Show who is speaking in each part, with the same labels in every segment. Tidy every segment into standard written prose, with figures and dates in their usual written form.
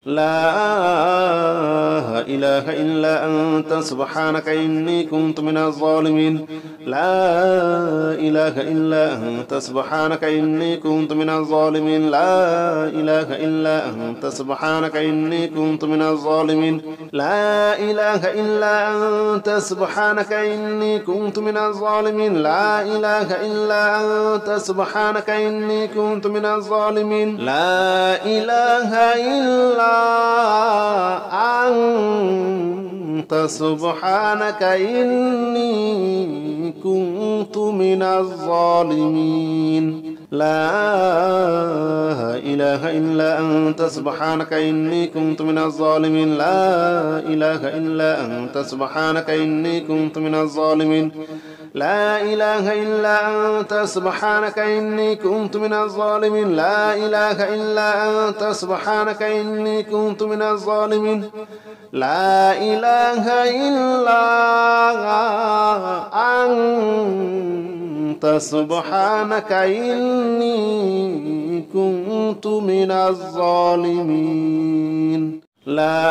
Speaker 1: لا إله إلا أنت سبحانك إني كنت من الظالمين لا إله إلا أنت سبحانك إني كنت من الظالمين لا إله إلا أنت سبحانك إني كنت من الظالمين لا إله إلا أنت سبحانك إني كنت من الظالمين لا إله إلا أنت سبحانك إني كنت من الظالمين لا إله إلا أنت سبحانك إني كنت من الظالمين لا إله إلا أنت سبحانك إني كنت من الظالمين لا إله إلا أنت سبحانك إني كنت من الظالمين لا إله إلا أنت سبحانك إني كنت من الظالمين لا إله إلا أنت سبحانك إني كنت من الظالمين لا إله إلا أنت سبحانك إني كنت من الظالمين لا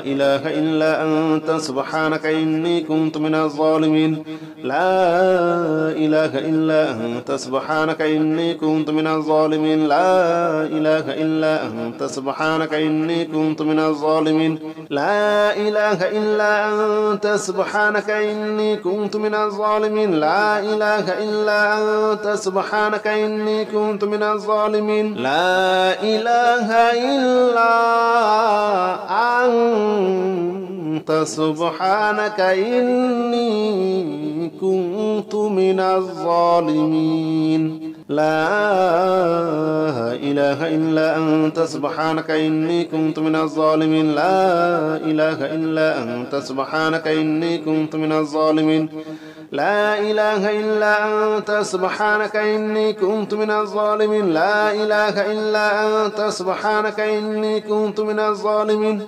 Speaker 1: إله إلا أنت سبحانك إني كنت من الظالمين لا إله إلا أنت سبحانك إني كنت من الظالمين لا إله إلا أنت سبحانك إني كنت من الظالمين لا إله إلا أنت سبحانك إني كنت من الظالمين لا إله إلا أنت سبحانك إني كنت من الظالمين لا إله إلا أنت سبحانك إني كنت من الظالمين لا إله إلا أنت سبحانك إني كنت من الظالمين لا إله إلا أنت سبحانك إني كنت من الظالمين لا إله إلا أنت سبحانك إني كنت من الظالمين لا إله إلا أنت سبحانك إني كنت من الظالمين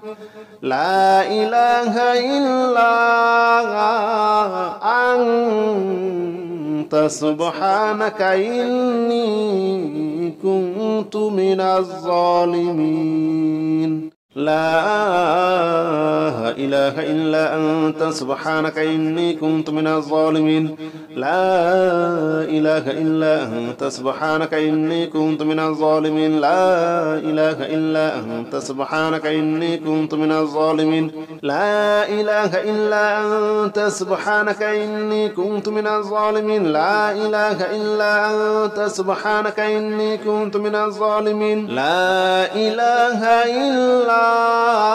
Speaker 1: لا إله إلا أنت سبحانك إني كنت من الظالمين لا إله إلا أنت سبحانك إني كنت من الظالمين لا إله إلا أنت سبحانك إني كنت من الظالمين لا إله إلا أنت سبحانك إني كنت من الظالمين لا إله إلا أنت سبحانك إني كنت من الظالمين لا إله إلا أنت سبحانك إني كنت من الظالمين لا إله إلا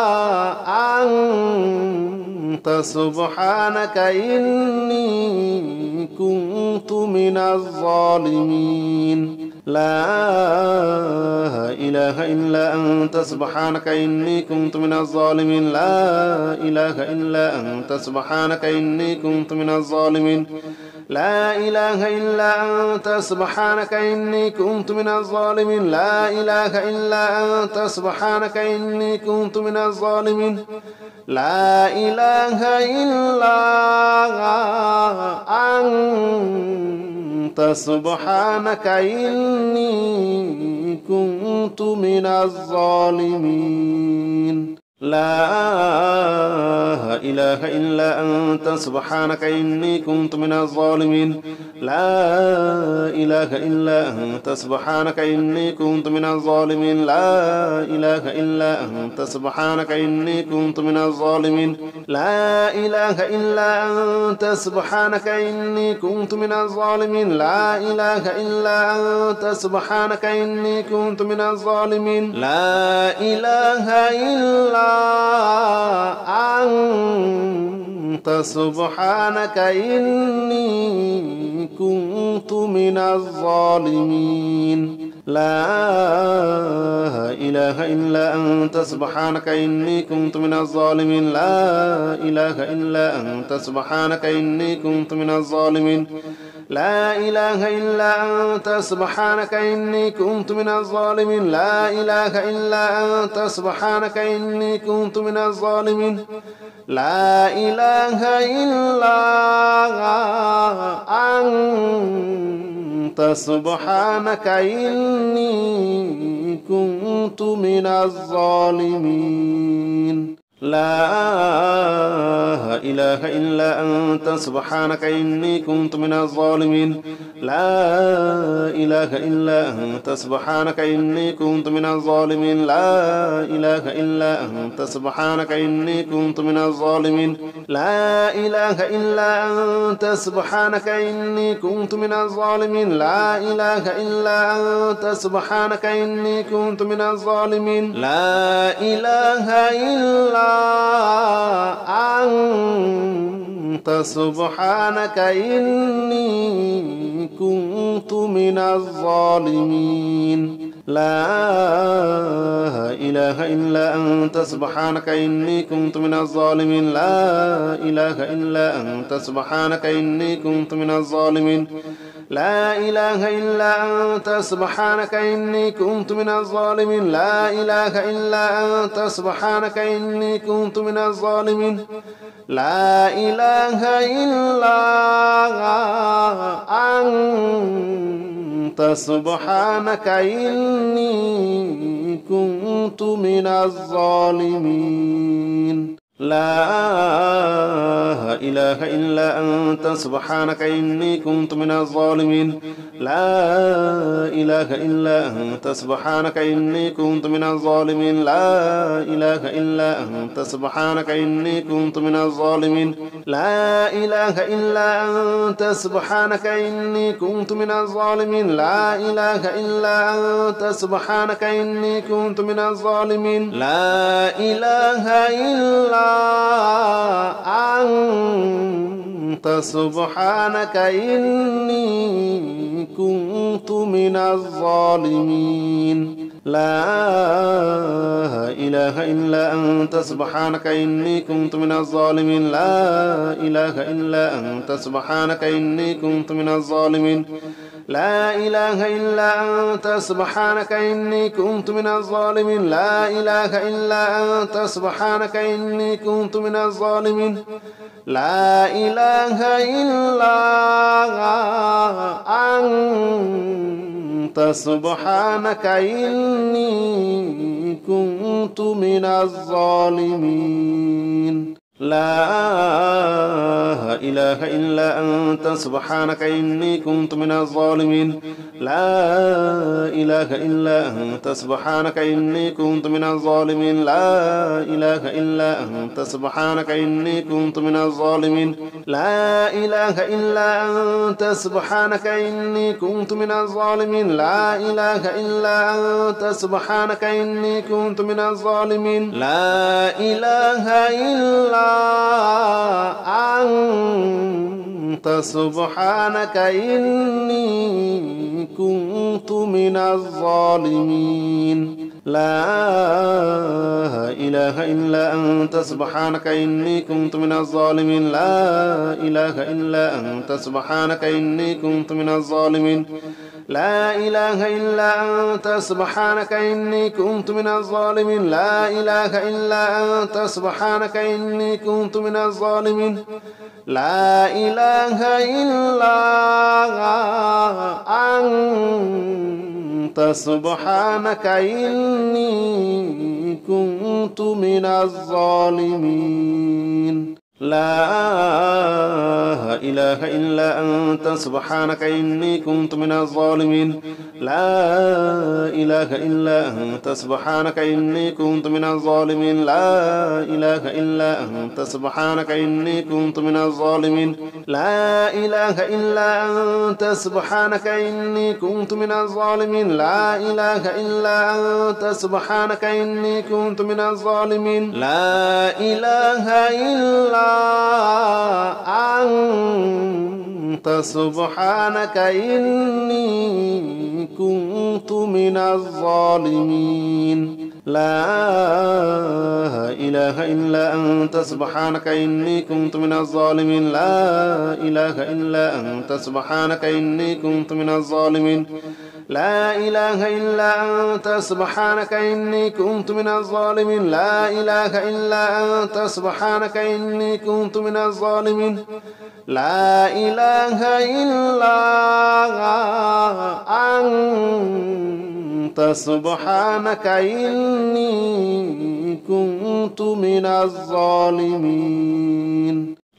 Speaker 1: أنت سبحانك إني كنت من الظالمين لا إله إلا أنت سبحانك إني كنت من الظالمين لا إله إلا أنت سبحانك إني كنت من الظالمين لا إله إلا أنت سبحانك إني كنت من الظالمين لا إله إلا أنت سبحانك إني كنت من الظالمين لا إله إلا أنت سبحانك إني كنت من الظالمين لا إله إلا أنت سبحانك إني كنت من الظالمين لا إله إلا أنت سبحانك إني كنت من الظالمين لا إله إلا أنت سبحانك إني كنت من الظالمين لا إله إلا أنت سبحانك إني كنت من الظالمين لا إله إلا أنت سبحانك إني كنت من الظالمين لا إله إلا أنت سبحانك إني كنت من الظالمين لا إله إلا أنت سبحانك إني كنت من الظالمين لا إله إلا أنت سبحانك إني كنت من الظالمين لا إله إلا أنت سبحانك إني كنت من الظالمين لا إله إلا أنت سبحانك إني كنت من الظالمين لا إله إلا أنت سبحانك إني كنت من الظالمين لا إله إلا أنت سبحانك إني كنت من الظالمين لا إله إلا أنت سبحانك إني كنت من الظالمين لا إله إلا أنت سبحانك إني كنت من الظالمين لا إله إلا أنت سبحانك إني كنت من الظالمين لا إله إلا أنت سبحانك إني كنت من الظالمين لا إله إلا أنت سبحانك إني كنت من الظالمين لا إله إلا أنت سبحانك إني كنت من الظالمين لا إله إلا أنت سبحانك إني كنت من الظالمين لا إله إلا أنت سبحانك إني كنت من الظالمين لا إله إلا أنت سبحانك إني كنت من الظالمين لا إله إلا أنت سبحانك إني كنت من الظالمين لا إله إلا أنت سبحانك إني كنت من الظالمين لا إله إلا أنت سبحانك إني كنت من الظالمين لا إله إلا أنت سبحانك إني كنت من الظالمين لا إله إلا أنت سبحانك إني كنت من الظالمين لا إله إلا أنت سبحانك إني كنت من الظالمين لا إله إلا أنت سبحانك إني كنت من الظالمين لا إله إلا أنت سبحانك إني كنت من الظالمين لا إله إلا أنت سبحانك إني كنت من الظالمين لا إله إلا أنت سبحانك إني كنت من الظالمين لا إله إلا أنت سبحانك إني كنت من الظالمين لا إله إلا أنت سبحانك إني كنت من الظالمين لا إله إلا أنت سبحانك إني كنت من الظالمين لا إله إلا أنت سبحانك إني كنت من الظالمين لا إله إلا أنت سبحانك إني كنت من الظالمين لا إله إلا أنت سبحانك إني كنت من الظالمين لا إله إلا أنت سبحانك إني كنت من الظالمين لا إله إلا أنت سبحانك إني كنت من الظالمين لا إله إلا أنت سبحانك إني كنت من الظالمين لا إله إلا أنت سبحانك إني كنت من الظالمين لا إله إلا أنت سبحانك إني كنت من الظالمين لا إله إلا أنت سبحانك إني كنت من الظالمين لا إله إلا أنت سبحانك إني كنت من الظالمين لا إله إلا أنت سبحانك إني كنت من الظالمين لا إله إلا أنت سبحانك إني كنت من الظالمين لا إله إلا أنت سبحانك إني كنت من الظالمين لا إله إلا أنت سبحانك إني كنت من الظالمين لا إله إلا أنت سبحانك إني كنت من الظالمين لا إله إلا أنت سبحانك إني كنت من الظالمين لا إله إلا أنت سبحانك إني كنت من الظالمين لا إله إلا أنت سبحانك إني كنت من الظالمين لا إله إلا أنت سبحانك إني كنت من الظالمين لا إله إلا أنت سبحانك إني كنت من الظالمين لا إله إلا أنت سبحانك إني كنت من الظالمين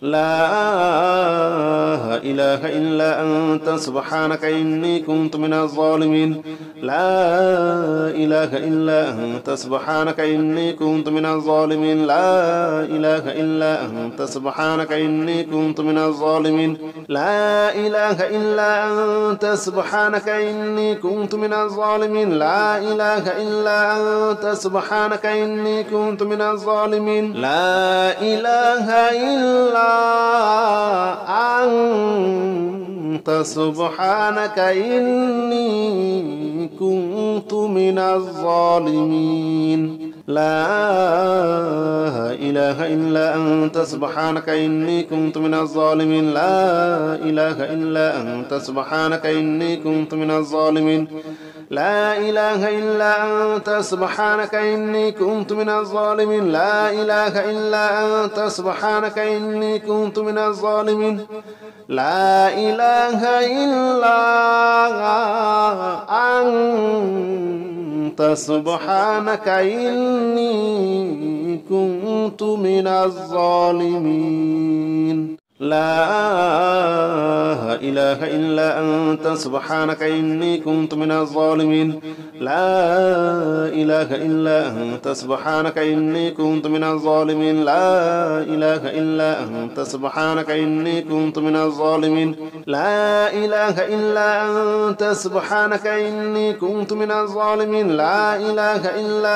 Speaker 1: لا إله إلا أنت سبحانك إني كنت من الظالمين لا إله إلا أنت سبحانك إني كنت من الظالمين لا إله إلا أنت سبحانك إني كنت من الظالمين لا إله إلا أنت سبحانك إني كنت من الظالمين لا إله إلا أنت سبحانك إني كنت من الظالمين لا إله إلا أنت سبحانك إني كنت من الظالمين لا إله إلا أنت سبحانك إني كنت من الظالمين لا إله إلا أنت سبحانك إني كنت من الظالمين لا إله إلا أنت سبحانك إني كنت من الظالمين لا إله إلا أنت سبحانك إني كنت من الظالمين لا إله إلا أنت سبحانك إني كنت من الظالمين لا إله إلا أنت سبحانك إني كنت من الظالمين لا إله إلا أنت سبحانك إني كنت من الظالمين لا إله إلا أنت سبحانك إني كنت من الظالمين لا إله إلا أنت سبحانك إني كنت من الظالمين لا إله إلا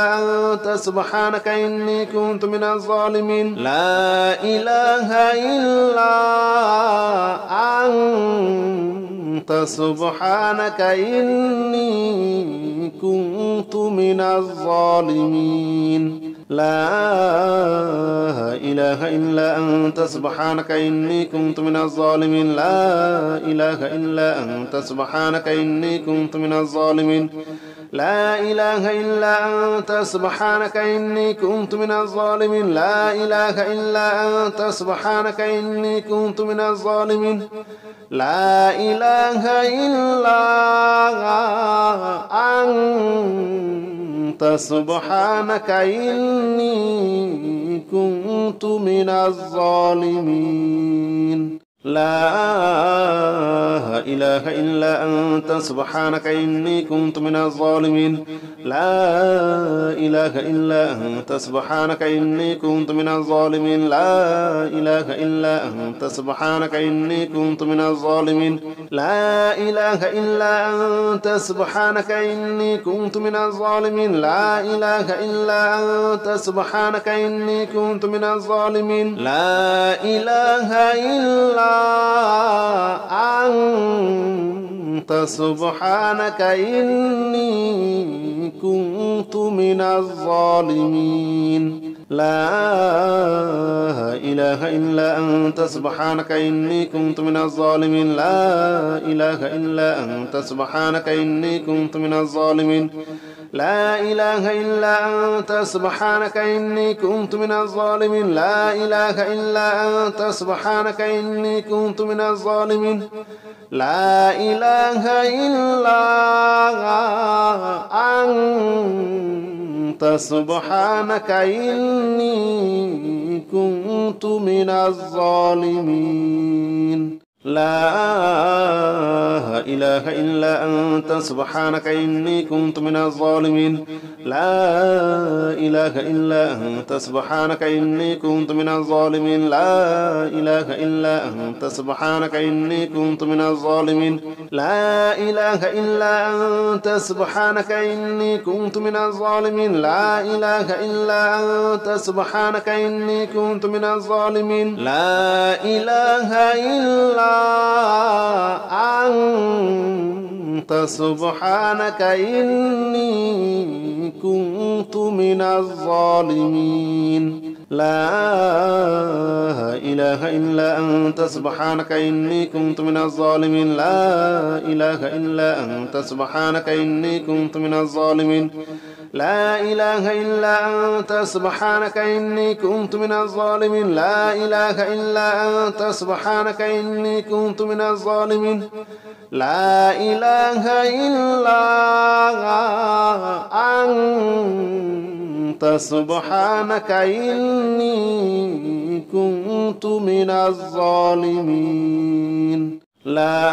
Speaker 1: أنت سبحانك إني كنت من الظالمين لا إله إلا أنت سبحانك إني كنت من الظالمين لا إله إلا أنت سبحانك إني كنت من الظالمين لا إله إلا أنت سبحانك إني كنت من الظالمين لا إله إلا أنت سبحانك إني كنت من الظالمين لا إله إلا أنت سبحانك إني كنت من الظالمين لا إله إلا أنت سبحانك إني كنت من الظالمين لا إله إلا أنت سبحانك إني كنت من الظالمين لا إله إلا أنت سبحانك إني كنت من الظالمين لا إله إلا أنت سبحانك إني كنت من الظالمين لا إله إلا أنت سبحانك إني كنت من الظالمين لا إله إلا أنت سبحانك إني كنت من الظالمين لا إله إلا أنت سبحانك إني كنت من الظالمين لا إله إلا أنت سبحانك إني كنت من الظالمين لا إله إلا أنت سبحانك إني كنت من الظالمين لا إله إلا أنت سبحانك إني كنت من الظالمين لا إله إلا أنت سبحانك إني كنت من الظالمين لا إله إلا أنت سبحانك إني كنت من الظالمين لا إله إلا أنت سبحانك إني كنت من الظالمين لا إله إلا أنت سبحانك إني كنت من الظالمين لا إله إلا أنت سبحانك إني كنت من الظالمين لا إله إلا أنت سبحانك إني كنت من الظالمين لا إله إلا أنت سبحانك إني كنت من الظالمين لا إله إلا أنت سبحانك إني كنت من الظالمين لا إله إلا أنت سبحانك إني كنت من الظالمين لا إله إلا أنت سبحانك إني كنت من الظالمين لا إله إلا أنت سبحانك إني كنت من الظالمين لا إله إلا أنت سبحانك إني كنت من الظالمين لا إله إلا أنت سبحانك إني كنت من الظالمين لا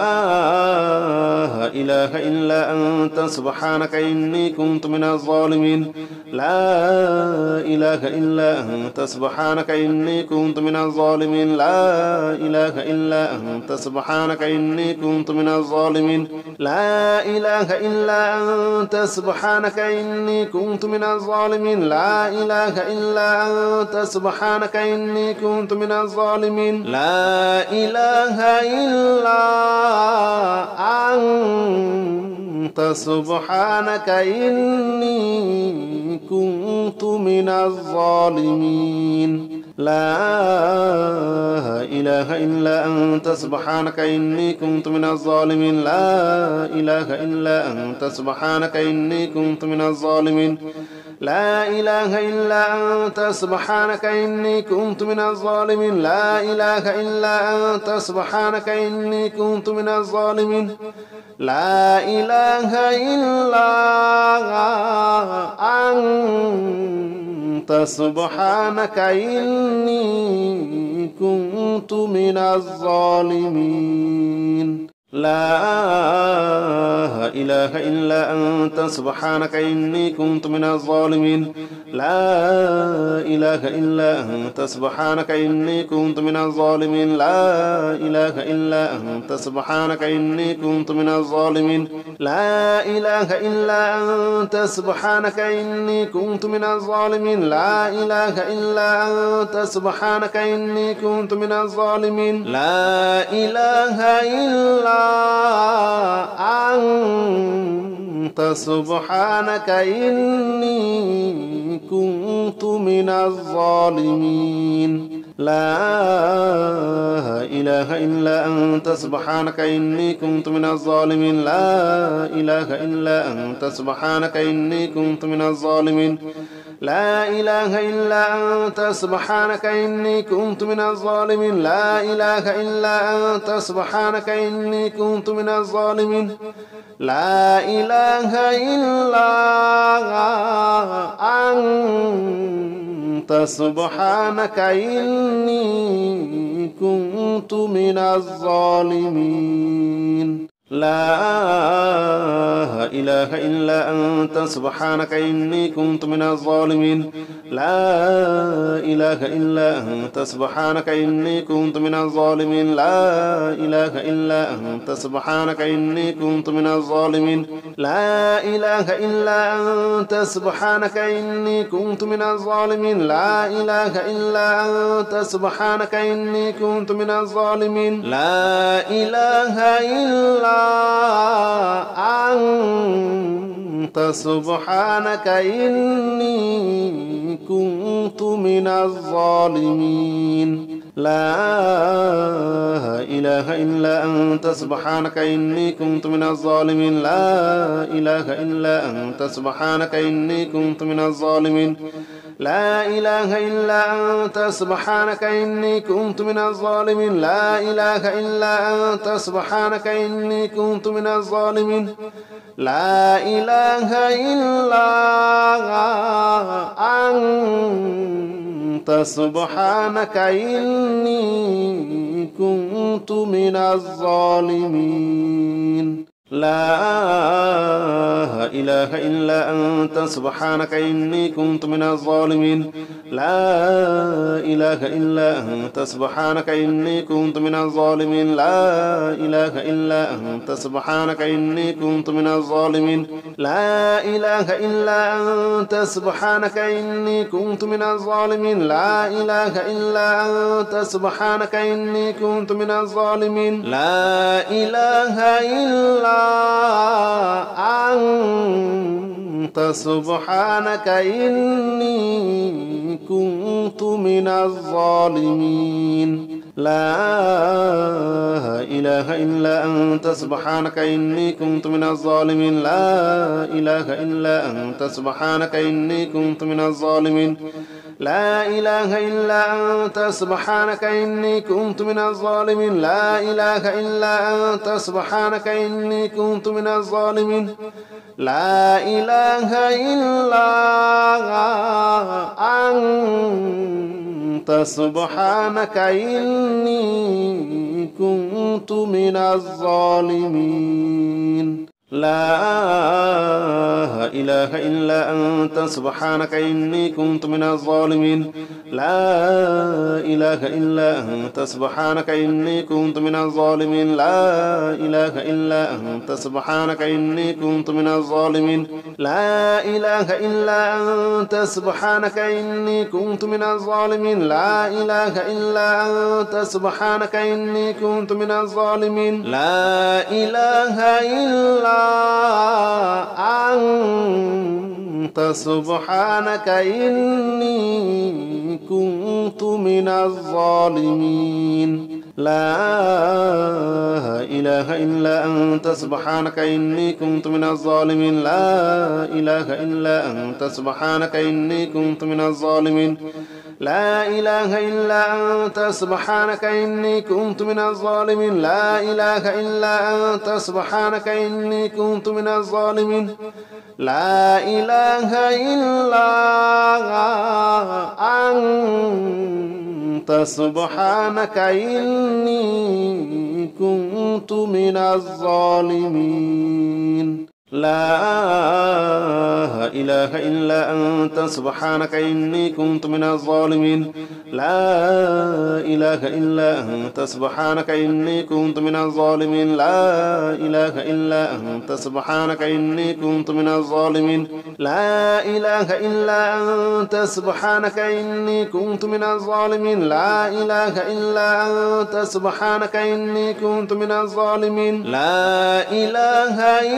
Speaker 1: إله إلا أنت سبحانك إني كنت من الظالمين لا إله إلا أنت سبحانك إني كنت من الظالمين لا إله إلا أنت سبحانك إني كنت من الظالمين لا إله إلا أنت سبحانك إني كنت من الظالمين لا إله إلا أنت سبحانك إني كنت من الظالمين لا إله إلا أنت سبحانك إني كنت من الظالمين لا إله إلا أنت سبحانك إني كنت من الظالمين لا إله إلا أنت سبحانك إني كنت من الظالمين لا إله إلا أنت سبحانك إني كنت من الظالمين لا إله إلا أنت سبحانك إني كنت من الظالمين لا إله إلا أنت سبحانك إني كنت من الظالمين لا إله إلا أنت سبحانك إني كنت من الظالمين لا إله إلا أنت سبحانك إني كنت من الظالمين لا إله إلا أنت سبحانك إني كنت من الظالمين لا إله إلا أنت سبحانك إني كنت من الظالمين لا إله إلا أنت سبحانك إني كنت من الظالمين لا إله إلا أنت سبحانك إني كنت من الظالمين لا إله إلا أنت سبحانك إني كنت من الظالمين لا إله إلا أنت سبحانك إني كنت من الظالمين لا إله إلا أنت سبحانك إني كنت من الظالمين لا إله إلا أنت سبحانك إني كنت من الظالمين لا إله إلا أنت سبحانك إني كنت من الظالمين لا إله إلا أنت سبحانك إني كنت من الظالمين لا إله إلا أنت سبحانك إني كنت من الظالمين لا إله إلا أنت سبحانك إني كنت من الظالمين لا إله إلا أنت سبحانك إني كنت من الظالمين لا إله إلا أنت سبحانك إني كنت من الظالمين لا إله إلا أنت سبحانك إني كنت من الظالمين لا إله إلا أنت سبحانك إني كنت من الظالمين لا إله إلا أنت سبحانك إني كنت من الظالمين لا إله إلا أنت سبحانك إني كنت من الظالمين لا إله إلا أنت سبحانك إني كنت من الظالمين لا إله إلا أنت سبحانك إني كنت من الظالمين لا إله إلا أنت سبحانك إني كنت من الظالمين لا إله إلا أنت سبحانك إني كنت من الظالمين لا إله إلا أنت سبحانك إني كنت من الظالمين لا إله إلا أنت سبحانك إني كنت من الظالمين لا إله إلا أنت سبحانك إني كنت من الظالمين لا إله إلا أنت سبحانك إني كنت من الظالمين لا إله إلا أنت سبحانك إني كنت من الظالمين لا إله إلا أنت سبحانك إني كنت من الظالمين لا إله إلا أنت سبحانك إني كنت من الظالمين لا إله إلا أنت سبحانك إني كنت من الظالمين لا إله إلا أنت سبحانك إني كنت من الظالمين لا إله إلا أنت سبحانك إني كنت من الظالمين لا إله إلا أنت سبحانك إني كنت من الظالمين لا إله إلا أنت سبحانك إني كنت من الظالمين لا إله إلا أنت سبحانك إني كنت من الظالمين لا إله إلا أنت سبحانك إني كنت من الظالمين لا إله إلا أنت سبحانك إني كنت من الظالمين لا إله إلا أنت سبحانك إني كنت من الظالمين لا إله إلا أنت سبحانك إني كنت من الظالمين لا إله إلا أنت سبحانك إني كنت من الظالمين لا إله إلا أنت سبحانك إني كنت من الظالمين لا إله إلا أنت سبحانك إني كنت من الظالمين لا إله إلا أنت سبحانك إني كنت من الظالمين لا إله إلا أنت سبحانك إني كنت من الظالمين لا إله إلا أنت سبحانك إني كنت من الظالمين لا إله إلا أنت سبحانك إني كنت من الظالمين لا إله إلا أنت سبحانك إني كنت من الظالمين لا إله إلا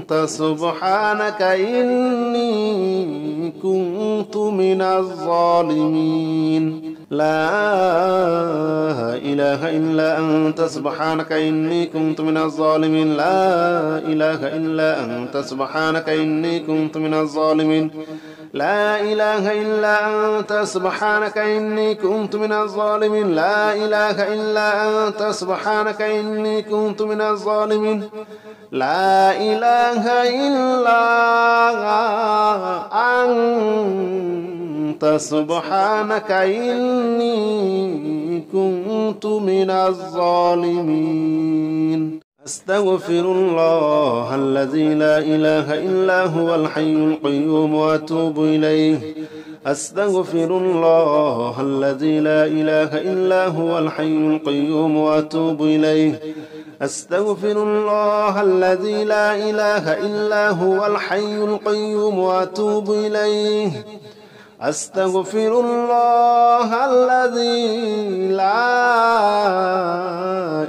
Speaker 1: أنت سبحانك إني كنت من الظالمين لا إله إلا أنت سبحانك إني كنت من الظالمين لا إله إلا أنت سبحانك إني كنت من الظالمين لا إله إلا أنت سبحانك إني كنت من الظالمين لا إله إلا أنت سبحانك إني كنت من الظالمين لا إله إلا أنت سبحانك إني كنت من الظالمين أستغفر الله الذي لا إله إلا هو الحي القيوم وأتوب إليه أستغفر الله الذي لا إله إلا هو الحي القيوم وأتوب إليه أستغفر الله الذي لا إله إلا هو الحي القيوم وأتوب إليه أستغفر الله الذي لا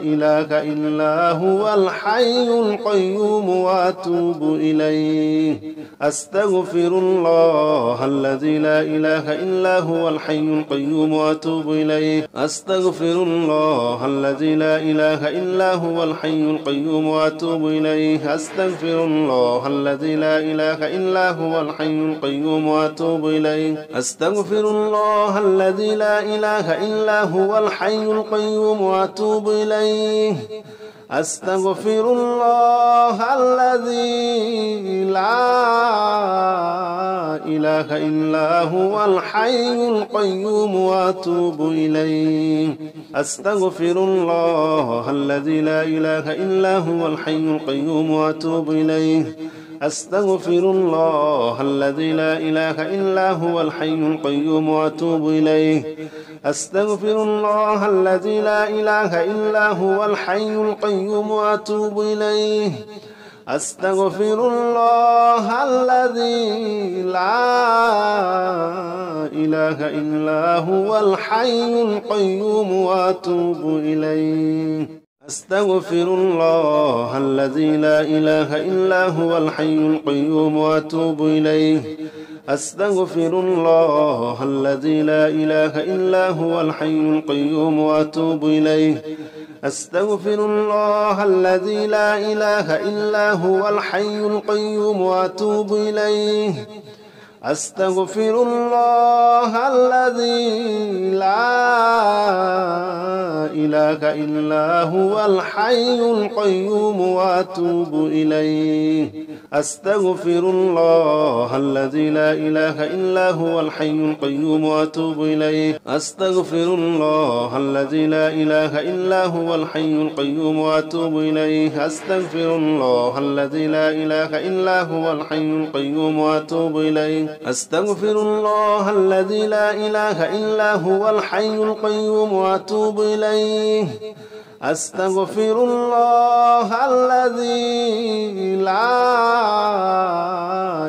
Speaker 1: إله إلا هو الحي القيوم وأتوب إليه أستغفر الله الذي لا إله إلا هو الحي القيوم وأتوب إليه أستغفر الله الذي لا إله إلا هو الحي القيوم وأتوب إليه أستغفر الله الذي لا إله إلا هو الحي القيوم وأتوب إليه أستغفر الله الذي لا إله إلا هو الحي القيوم وأتوب إليه أستغفر الله الذي لا إله إلا هو الحي القيوم وأتوب إليه أستغفر الله الذي لا إله إلا هو الحي القيوم وأتوب إليه أستغفر الله الذي لا إله إلا هو الحي القيوم وأتوب إليه أستغفر الله الذي لا إله إلا هو الحي القيوم وأتوب إليه أستغفر الله الذي لا إله إلا هو الحي القيوم وأتوب إليه أستغفر الله الذي لا إله إلا هو الحي القيوم وأتوب إليه. أستغفر الله الذي لا إله إلا هو الحي القيوم وأتوب إليه. أستغفر الله الذي لا إله إلا هو الحي القيوم وأتوب إليه. أستغفر الله الذي لا إله إلا هو الحي القيوم وأتوب إليه. أستغفر الله الذي لا إله إلا هو الحي القيوم وأتوب إليه. أستغفر الله الذي لا إله إلا هو الحي القيوم وأتوب إليه. أستغفر الله الذي لا إله إلا هو الحي القيوم وأتوب إليه. أستغفر الله الذي لا إله إلا هو الحي القيوم وأتوب إليه. أستغفر الله الذي لا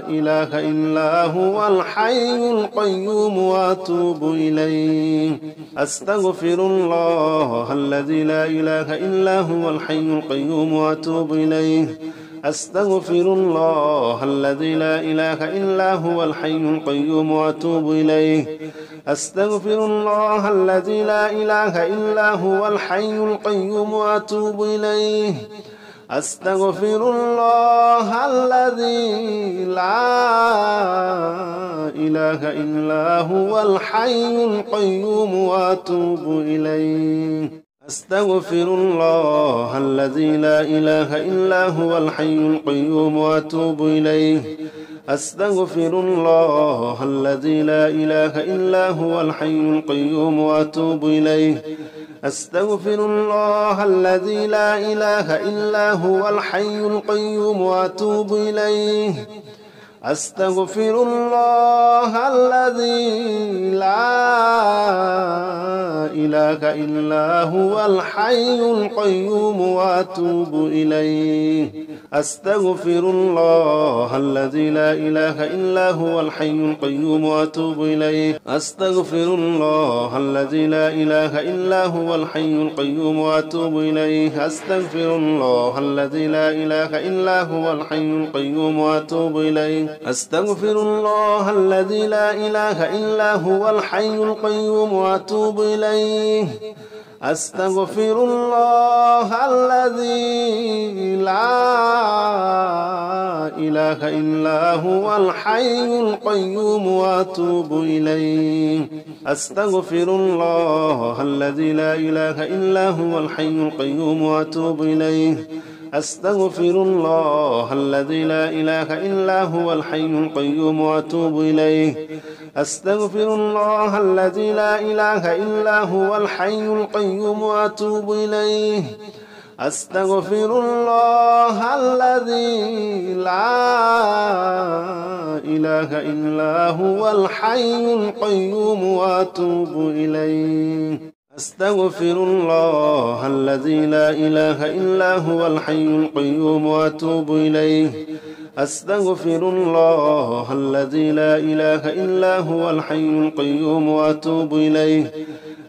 Speaker 1: إله إلا هو الحي القيوم وأتوب إليه. أستغفر الله الذي لا إله إلا هو الحي القيوم وأتوب إليه. أستغفر الله الذي لا إله إلا هو الحي القيوم وأتوب إليه. أستغفر الله الذي لا إله إلا هو الحي القيوم وأتوب إليه. أستغفر الله الذي لا إله إلا هو الحي القيوم وأتوب إليه. أستغفر الله الذي لا إله إلا هو الحي القيوم وأتوب إليه. أستغفر الله الذي لا إله إلا هو الحي القيوم وأتوب إليه. أستغفر الله الذي لا إله إلا هو الحي القيوم وأتوب إليه. أستغفر الله الذي لا إله إلا هو الحي القيوم وأتوب إليه. أستغفر الله الذي لا إله إلا هو الحي القيوم وأتوب إليه. أستغفر الله الذي لا إله إلا هو الحي القيوم وأتوب إليه. أستغفر الله الذي لا إله إلا هو الحي القيوم وأتوب إليه. أستغفر الله الذي لا إله إلا هو الحي القيوم وأتوب إليه. أستغفر الله الذي لا إله إلا هو الحي القيوم وأتوب إليه. أستغفر الله الذي لا إله إلا هو الحي القيوم وأتوب إليه. أستغفر الله الذي لا إله إلا هو الحي القيوم وأتوب إليه. أستغفر الله الذي لا إله إلا هو الحي القيوم وأتوب إليه. أستغفر الله الذي لا إله إلا هو الحي القيوم وأتوب إليه. أستغفر الله الذي لا إله إلا هو الحي القيوم وأتوب إليه. أستغفر الله الذي لا إله إلا هو الحي القيوم وأتوب إليه. أستغفر الله الذي لا إله إلا هو الحي القيوم وأتوب إليه.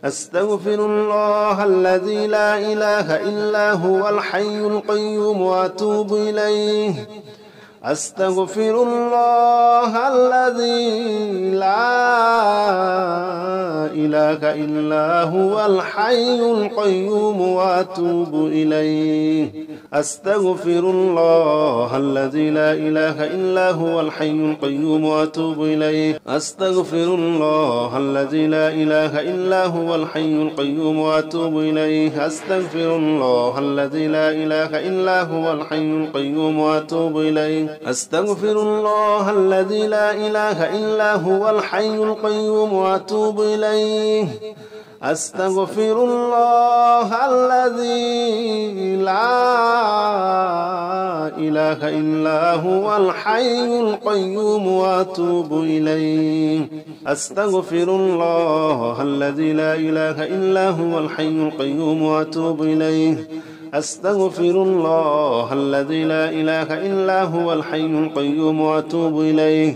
Speaker 1: أستغفر الله الذي لا إله إلا هو الحي القيوم وأتوب إليه. أستغفر الله الذي لا إله إلا هو الحي القيوم وأتوب إليه. أستغفر الله الذي لا إله إلا هو الحي القيوم وأتوب إليه. أستغفر الله الذي لا إله إلا هو الحي القيوم وأتوب إليه. أستغفر الله الذي لا إله إلا هو الحي القيوم وأتوب إليه. أستغفر الله الذي لا إله إلا هو الحي القيوم وأتوب إليه. أستغفر الله الذي لا إله إلا هو الحي القيوم وأتوب إليه. أستغفر الله الذي لا إله إلا هو الحي القيوم وأتوب إليه.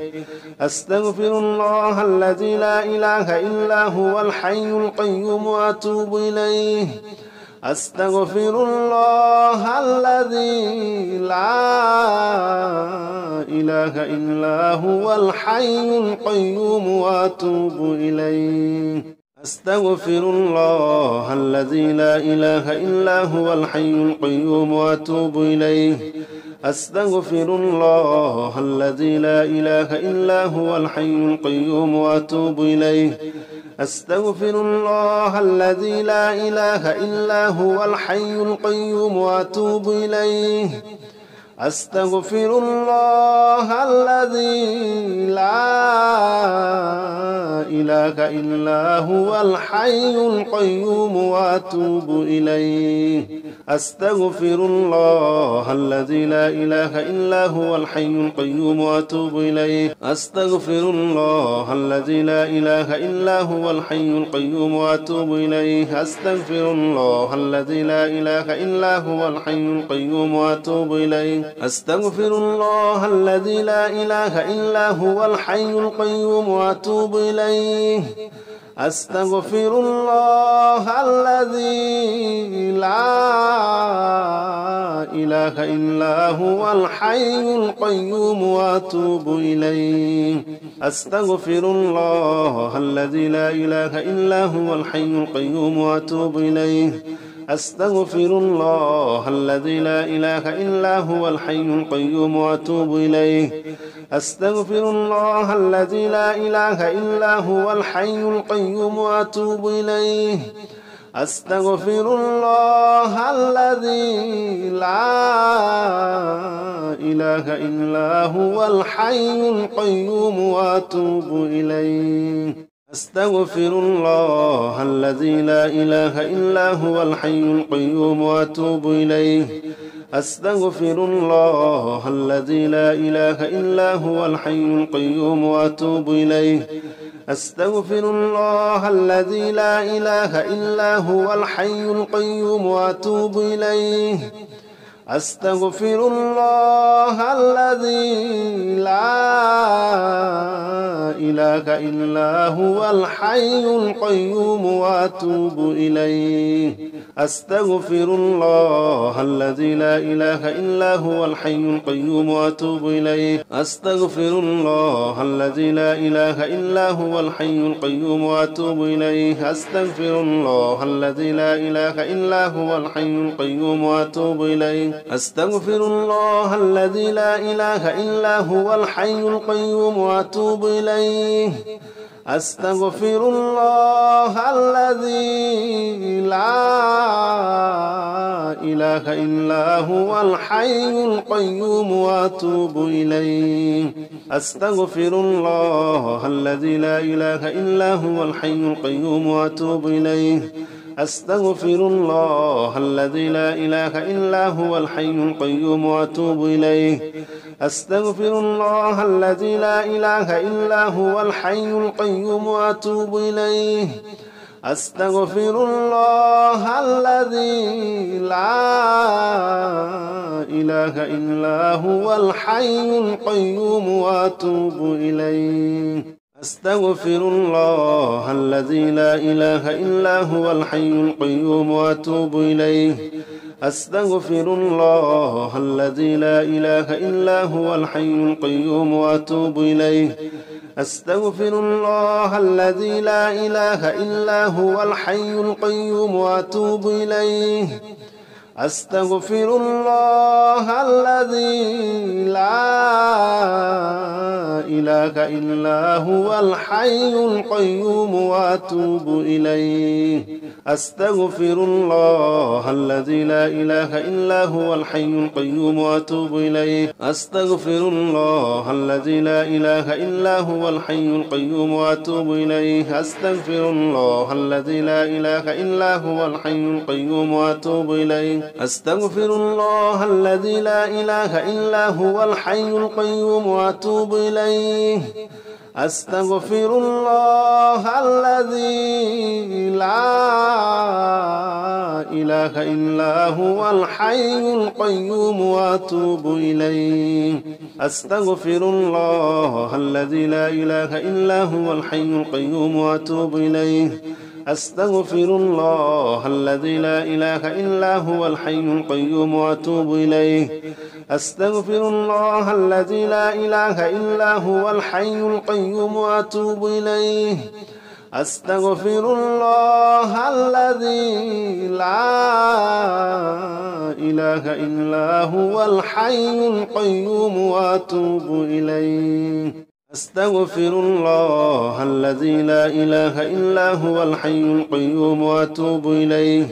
Speaker 1: أستغفر الله الذي لا إله إلا هو الحي القيوم وأتوب إليه. أستغفر الله الذي لا إله إلا هو الحي القيوم وأتوب إليه أستغفر الله الذي لا إله إلا هو الحي القيوم وأتوب إليه أستغفر الله الذي لا إله إلا هو الحي القيوم وأتوب إليه أستغفر الله الذي لا إله إلا هو الحي القيوم وأتوب إليه أستغفر الله الذي لا إله إلا هو الحي القيوم وأتوب إليه أستغفر الله الذي لا إله إلا هو الحي القيوم وأتوب إليه أستغفر الله الذي لا إله إلا هو الحي القيوم وأتوب إليه أستغفر الله الذي لا إله إلا هو الحي القيوم وأتوب إليه أستغفر الله الذي لا إله إلا هو الحي القيوم وأتوب إليه أستغفر الله الذي لا إله إلا هو الحي القيوم وأتوب إليه أستغفر الله الذي لا إله إلا هو الحي القيوم وأتوب إليه أستغفر الله الذي لا إله إلا هو الحي القيوم وأتوب إليه أستغفر الله الذي لا إله إلا هو الحي القيوم وأتوب إليه أستغفر الله الذي لا إله إلا هو الحي القيوم وأتوب إليه أستغفر الله الذي لا إله إلا هو الحي القيوم وأتوب إليه أستغفر الله الذي لا إله إلا هو الحي القيوم وأتوب إليه أستغفر الله الذي لا إله إلا هو الحي القيوم وأتوب إليه أستغفر الله الذي لا إله إلا هو الحي القيوم وأتوب إليه أستغفر الله الذي لا إله إلا هو الحي القيوم وأتوب إليه أستغفر الله الذي لا إله إلا هو الحي القيوم وأتوب إليه أستغفر الله الذي لا إله إلا هو الحي القيوم وأتوب إليه أستغفر الله الذي لا إله إلا هو الحي القيوم وأتوب إليه أستغفر الله الذي لا إله إلا هو الحي القيوم وأتوب إليه أستغفر الله الذي لا إله إلا هو الحي القيوم وأتوب إليه أستغفر الله الذي لا إله إلا هو الحي القيوم وأتوب إليه أستغفر الله الذي لا إله إلا هو الحي القيوم وأتوب إليه أستغفر الله الذي لا إله إلا هو الحي القيوم وأتوب إليه أستغفر الله الذي لا إله إلا هو الحي القيوم وأتوب إليه أستغفر الله الذي لا إله إلا هو الحي القيوم وأتوب إليه أستغفر الله الذي لا إله إلا هو الحي القيوم وأتوب إليه أستغفر الله الذي لا إله إلا هو الحي القيوم وأتوب إليه أستغفر الله الذي لا إله إلا هو الحي القيوم وأتوب إليه أستغفر الله الذي لا إله إلا هو الحي القيوم وأتوب إليه أستغفر الله الذي لا إله إلا هو الحي القيوم وأتوب إليه أستغفر الله الذي لا إله إلا هو الحي القيوم وأتوب إليه أستغفر الله الذي لا إله إلا هو الحي القيوم وأتوب إليه أستغفر الله الذي لا إله إلا هو الحي القيوم وأتوب إليه أستغفر الله الذي لا إله إلا هو الحي القيوم وأتوب إليه أستغفر الله الذي لا إله إلا هو الحي القيوم وأتوب إليه أستغفر الله الذي لا إله إلا هو الحي القيوم وأتوب إليه أستغفر الله الذي لا إله إلا هو الحي القيوم وأتوب إليه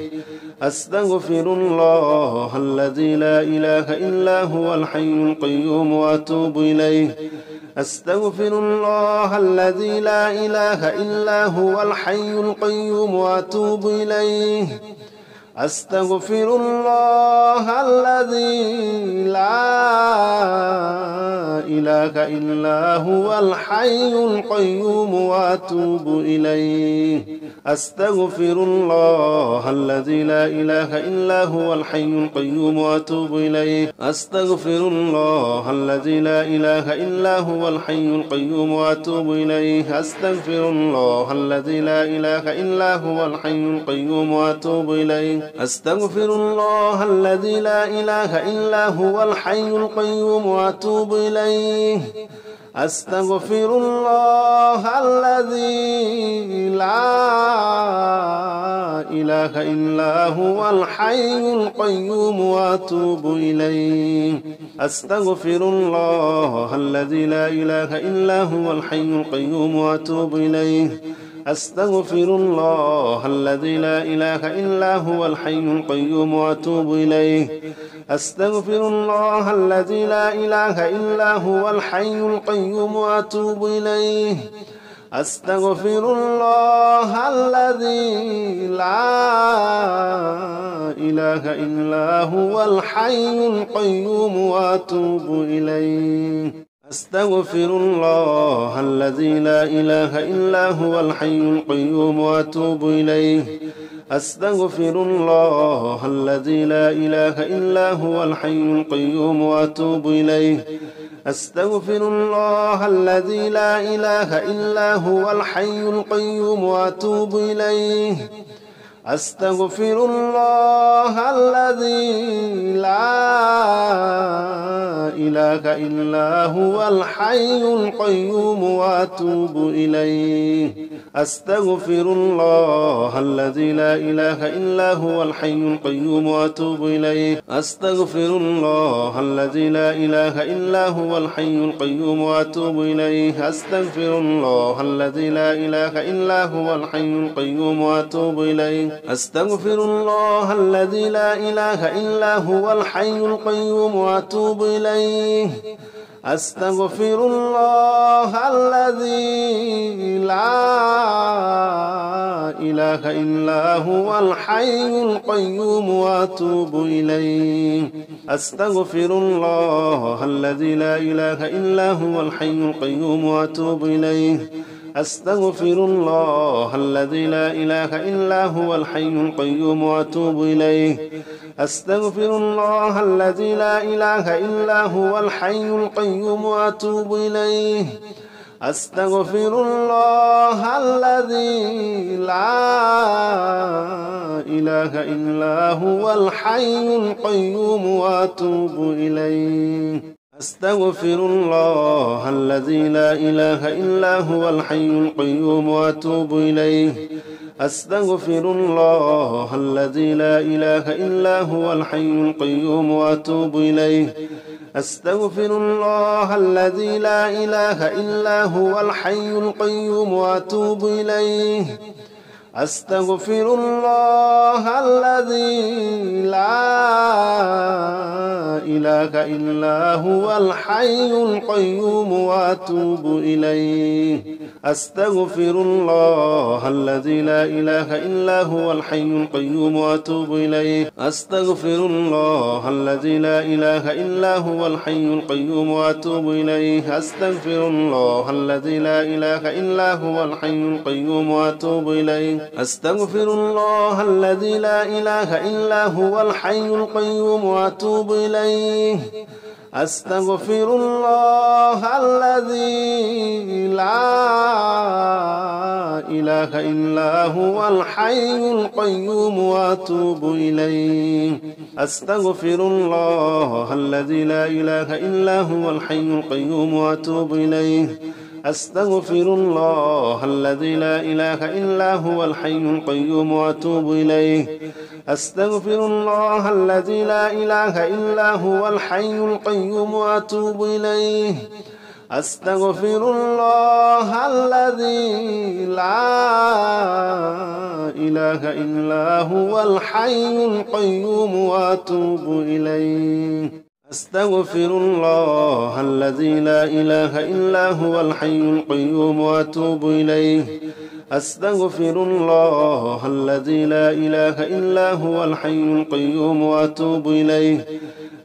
Speaker 1: أستغفر الله الذي لا إله إلا هو الحي القيوم وأتوب إليه أستغفر الله الذي لا إله إلا هو الحي القيوم وأتوب إليه أستغفر الله الذي لا إله إلا هو الحي القيوم وأتوب إليه أستغفر الله الذي لا إله إلا هو الحي القيوم وأتوب إليه أستغفر الله الذي لا إله إلا هو الحي القيوم وأتوب إليه أستغفر الله الذي لا إله إلا هو الحي القيوم وأتوب إليه أستغفر الله الذي لا إله إلا هو الحي القيوم وأتوب إليه أستغفر الله الذي لا إله إلا هو الحي القيوم وأتوب إليه أستغفر الله الذي لا إله إلا هو الحي القيوم وأتوب إليه أستغفر الله الذي لا إله إلا هو الحي القيوم وأتوب إليه أستغفر الله الذي لا إله إلا هو الحي القيوم وأتوب إليه أستغفر الله الذي لا إله إلا هو الحي القيوم وأتوب إليه أستغفر الله الذي لا إله إلا هو الحي القيوم وأتوب إليه أستغفر الله الذي لا إله إلا هو الحي القيوم وأتوب إليه أستغفر الله الذي لا إله إلا هو الحي القيوم وأتوب إليه أستغفر الله الذي لا إله إلا هو الحي القيوم وأتوب إليه أستغفر الله الذي لا إله إلا هو الحي القيوم وأتوب إليه أستغفر الله الذي لا إله إلا هو الحي القيوم وأتوب إليه أستغفر الله الذي لا إله إلا هو الحي القيوم وأتوب إليه أستغفر الله الذي لا إله إلا هو الحي القيوم وأتوب إليه أستغفر الله الذي لا إله إلا هو الحي القيوم وأتوب إليه أستغفر الله الذي لا إله إلا هو الحي القيوم وأتوب إليه أستغفر الله الذي لا إله إلا هو الحي القيوم وأتوب إليه أستغفر الله الذي لا إله إلا هو الحي القيوم وأتوب إليه أستغفر الله الذي لا إله إلا هو الحي القيوم وأتوب إليه أستغفر الله الذي لا إله إلا هو الحي القيوم وأتوب إليه أستغفر الله الذي لا إله إلا هو الحي القيوم وأتوب إليه أستغفر الله الذي لا إله إلا هو الحي القيوم وأتوب إليه أستغفر الله الذي لا إله إلا هو الحي القيوم وأتوب إليه أستغفر الله الذي لا إله إلا هو الحي القيوم وأتوب إليه أستغفر الله الذي لا إله إلا هو الحي القيوم وأتوب إليه أستغفر الله الذي لا إله إلا هو الحي القيوم وأتوب إليه أستغفر الله الذي لا إله إلا هو الحي القيوم وأتوب إليه أستغفر الله الذي لا إله إله إلا هو الحي القيوم وأتوب إليه أستغفر الله الذي لا إله إلا هو الحي القيوم وأتوب إليه أستغفر الله الذي لا إله إلا هو الحي القيوم وأتوب إليه أستغفر الله الذي لا إله إلا هو الحي القيوم وأتوب إليه أستغفر الله الذي لا إله إلا هو الحي القيوم وأتوب إليه أستغفر الله الذي لا إله إلا هو الحي القيوم وأتوب إليه أستغفر الله الذي لا إله إلا هو الحي القيوم وأتوب إليه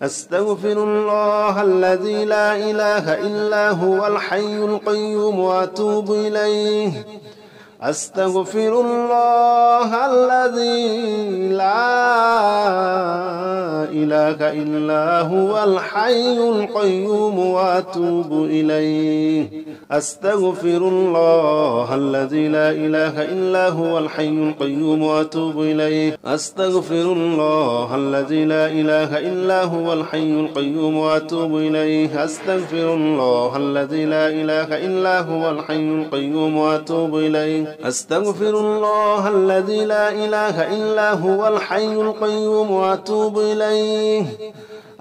Speaker 1: أستغفر الله الذي لا إله إلا هو الحي القيوم وأتوب إليه أستغفر الله الذي لا إله إلا هو الحي القيوم وأتوب إليه أستغفر الله الذي لا إله إلا هو الحي القيوم وأتوب إليه أستغفر الله الذي لا إله إلا هو الحي القيوم وأتوب إليه أستغفر الله الذي لا إله إلا هو الحي القيوم وأتوب إليه أستغفر الله الذي لا إله إلا هو الحي القيوم وأتوب إليه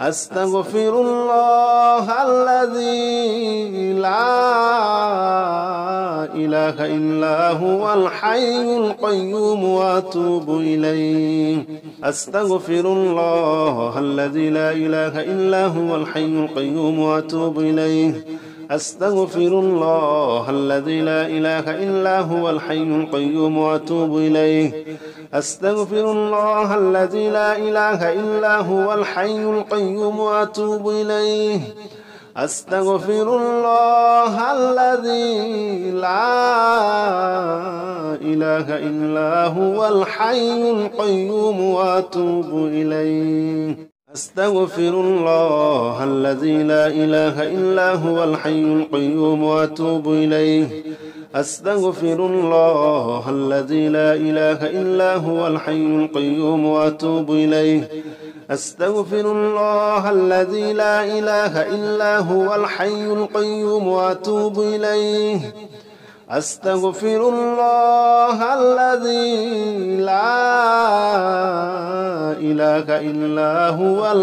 Speaker 1: أستغفر الله الذي لا إله إلا هو الحي القيوم وأتوب إليه أستغفر الله الذي لا إله إلا هو الحي القيوم وأتوب إليه أستغفر الله الذي لا إله إلا هو الحي القيوم وأتوب إليه أستغفر الله الذي لا إله إلا هو الحي القيوم وأتوب إليه أستغفر الله الذي لا إله إلا هو الحي القيوم وأتوب إليه أستغفر الله الذي لا إله إلا هو الحي القيوم وأتوب إليه أستغفر الله الذي لا إله إلا هو الحي القيوم وأتوب إليه أستغفر الله الذي لا إله إلا هو الحي القيوم وأتوب إليه أستغفر الله الذي لا إله إلا هو الحي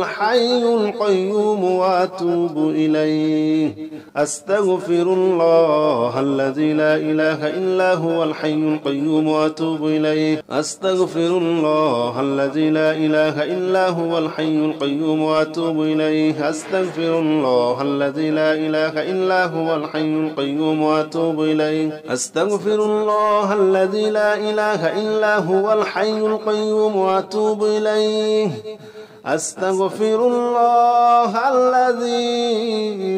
Speaker 1: القيوم وأتوب إليه أستغفر الله الذي لا إله إلا هو الحي القيوم وأتوب إليه أستغفر الله الذي لا إله إلا هو الحي القيوم وأتوب إليه أستغفر الله الذي لا إله إلا هو الحي القيوم وأتوب إليه أستغفر الله الذي لا إله إلا هو الحي القيوم وأتوب إليه أستغفر الله الذي لا إله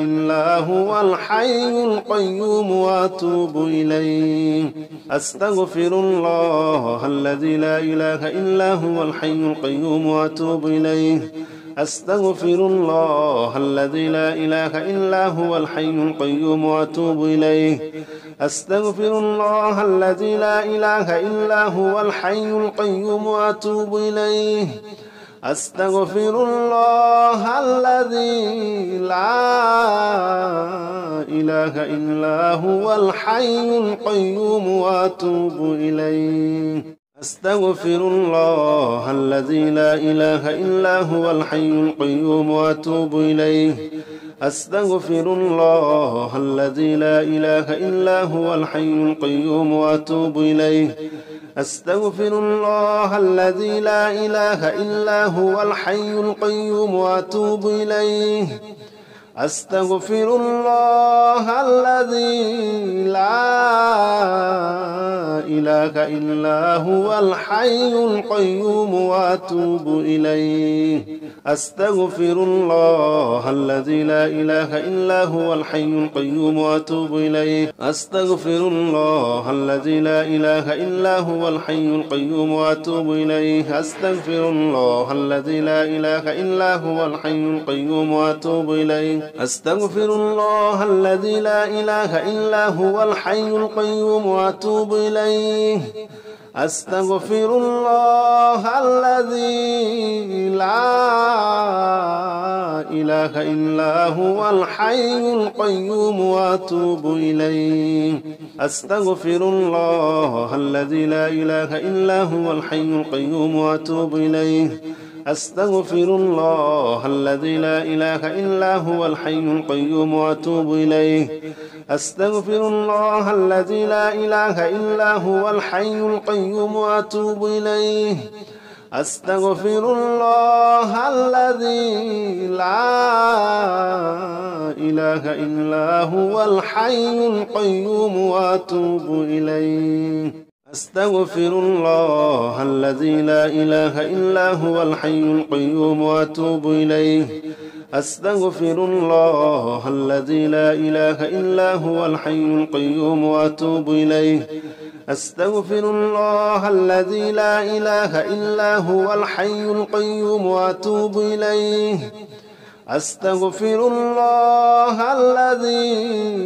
Speaker 1: إلا هو الحي القيوم وأتوب إليه أستغفر الله الذي لا إله إلا هو الحي القيوم وأتوب إليه أستغفر الله الذي لا إله إلا هو الحي القيوم وأتوب إليه أستغفر الله الذي لا إله إلا هو الحي القيوم وأتوب إليه أستغفر الله الذي لا إله إلا هو الحي القيوم وأتوب إليه أستغفر الله الذي لا إله إلا هو الحي القيوم وأتوب إليه أستغفر الله الذي لا إله إلا هو الحي القيوم وأتوب إليه أستغفر الله الذي لا إله إلا هو الحي القيوم وأتوب إليه أستغفر الله الذي لا إله إلا هو الحي القيوم وأتوب إليه أستغفر الله الذي لا إله إلا هو الحي القيوم وأتوب إليه أستغفر الله الذي لا إله إلا هو الحي القيوم وأتوب إليه أستغفر الله الذي لا إله إلا هو الحي القيوم وأتوب إليه أستغفر الله الذي لا إله إلا هو الحي القيوم وأتوب إليه أستغفر الله الذي لا إله إلا هو الحي القيوم وأتوب إليه أستغفر الله الذي لا إله إلا هو الحي القيوم وأتوب إليه أستغفر الله الذي لا إله إلا هو الحي القيوم وأتوب إليه أستغفر الله الذي لا إله إلا هو الحي القيوم وأتوب إليه أستغفر الله الذي لا إله إلا هو الحي القيوم وأتوب إليه أستغفر الله الذي لا إله إلا هو الحي القيوم وأتوب إليه أستغفر الله الذي لا إله إلا هو الحي القيوم وأتوب إليه أستغفر الله الذي لا إله إلا هو الحي القيوم وأتوب إليه أستغفر الله الذي لا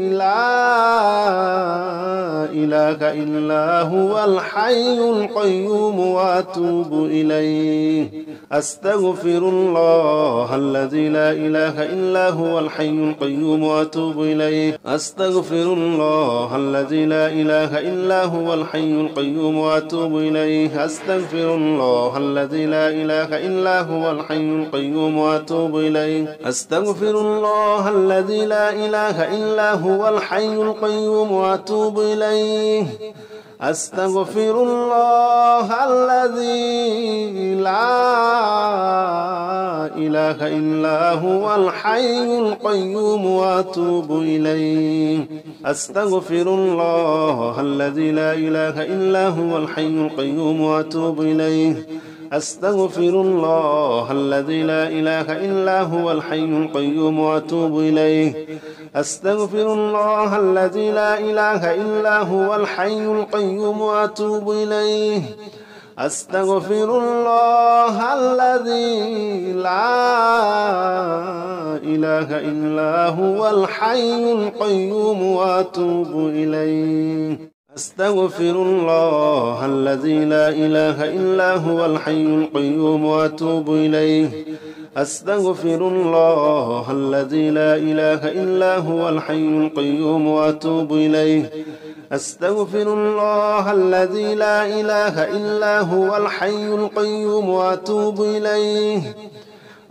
Speaker 1: إله إلا هو الحي القيوم وأتوب إليه أستغفر الله الذي لا إله إلا هو الحي القيوم وأتوب إليه أستغفر الله الذي لا إله إلا هو الحي القيوم وأتوب إليه أستغفر الله الذي لا إله إلا هو الحي القيوم وأتوب إليه أستغفر الله الذي لا إله إلا هو الحي القيوم وأتوب إليه أستغفر الله الذي لا إله إلا هو الحي القيوم وأتوب إليه أستغفر الله الذي لا إله إلا هو الحي القيوم وأتوب إليه أستغفر الله الذي لا إله إلا هو الحي القيوم وأتوب إليه أستغفر الله الذي لا إله إلا هو الحي القيوم وأتوب إليه أستغفر الله الذي لا إله إلا هو الحي القيوم وأتوب إليه أستغفر الله الذي لا إله إلا هو الحي القيوم وأتوب إليه أستغفر الله الذي لا إله إلا هو الحي القيوم وأتوب إليه أستغفر الله الذي لا إله إلا هو الحي القيوم وأتوب إليه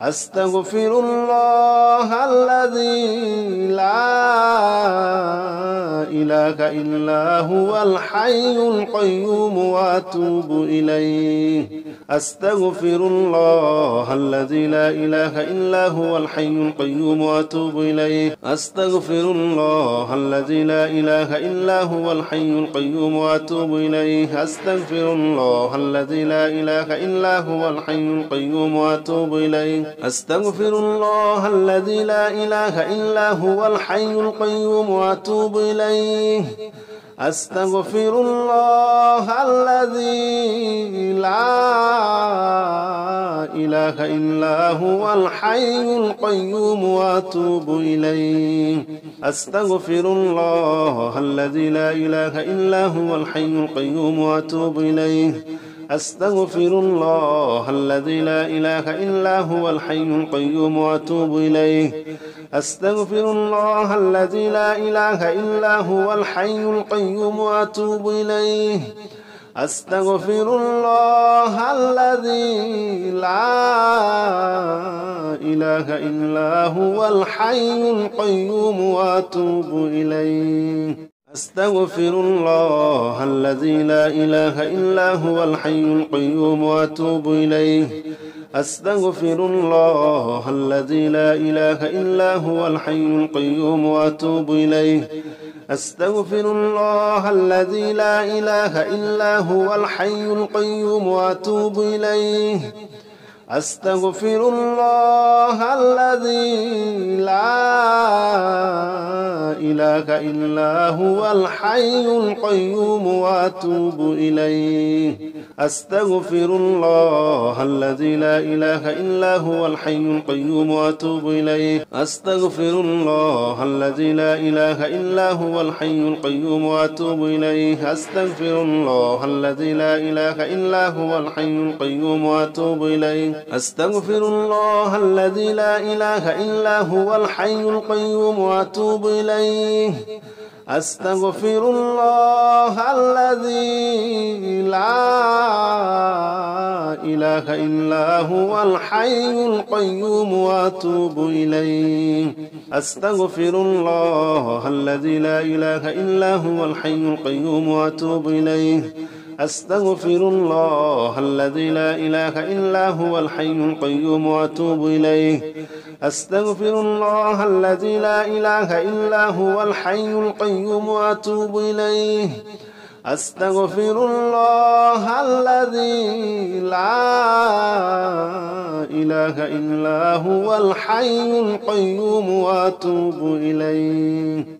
Speaker 1: أستغفر الله الذي لا إله إلا هو الحي القيوم وأتوب إليه أستغفر الله الذي لا إله إلا هو الحي القيوم وأتوب إليه أستغفر الله الذي لا إله إلا هو الحي القيوم وأتوب إليه أستغفر الله الذي لا إله إلا هو الحي القيوم وأتوب إليه أستغفر الله الذي لا إله إلا هو الحي القيوم وأتوب إليه أستغفر الله الذي لا إله إلا هو الحي القيوم وأتوب إليه أستغفر الله الذي لا إله إلا هو الحي القيوم وأتوب إليه أستغفر الله الذي لا إله إلا هو الحي القيوم وأتوب إليه أستغفر الله الذي لا إله إلا هو الحي القيوم وأتوب إليه أستغفر الله الذي لا إله إلا هو الحي القيوم وأتوب إليه أستغفر الله الذي لا إله إلا هو الحي القيوم وأتوب إليه أستغفر الله الذي لا إله إلا هو الحي القيوم وأتوب إليه أستغفر الله الذي لا إله إلا هو الحي القيوم وأتوب إليه أستغفر الله الذي لا إله إلا هو الحي القيوم وأتوب إليه أستغفر الله الذي لا إله إلا هو الحي القيوم وأتوب إليه أستغفر الله الذي لا إله إلا هو الحي القيوم وأتوب إليه أستغفر الله الذي لا إله إلا هو الحي القيوم وأتوب إليه أستغفر الله الذي لا إله إلا هو الحي القيوم وأتوب إليه أستغفر الله الذي لا إله إلا هو الحي القيوم وأتوب إليه أستغفر الله الذي لا إله إلا هو الحي القيوم وأتوب إليه أستغفر الله الذي لا إله إلا هو الحي القيوم وأتوب إليه أستغفر الله الذي لا إله إلا هو الحي القيوم وأتوب إليه أستغفر الله الذي لا إله إلا هو الحي القيوم وأتوب إليه.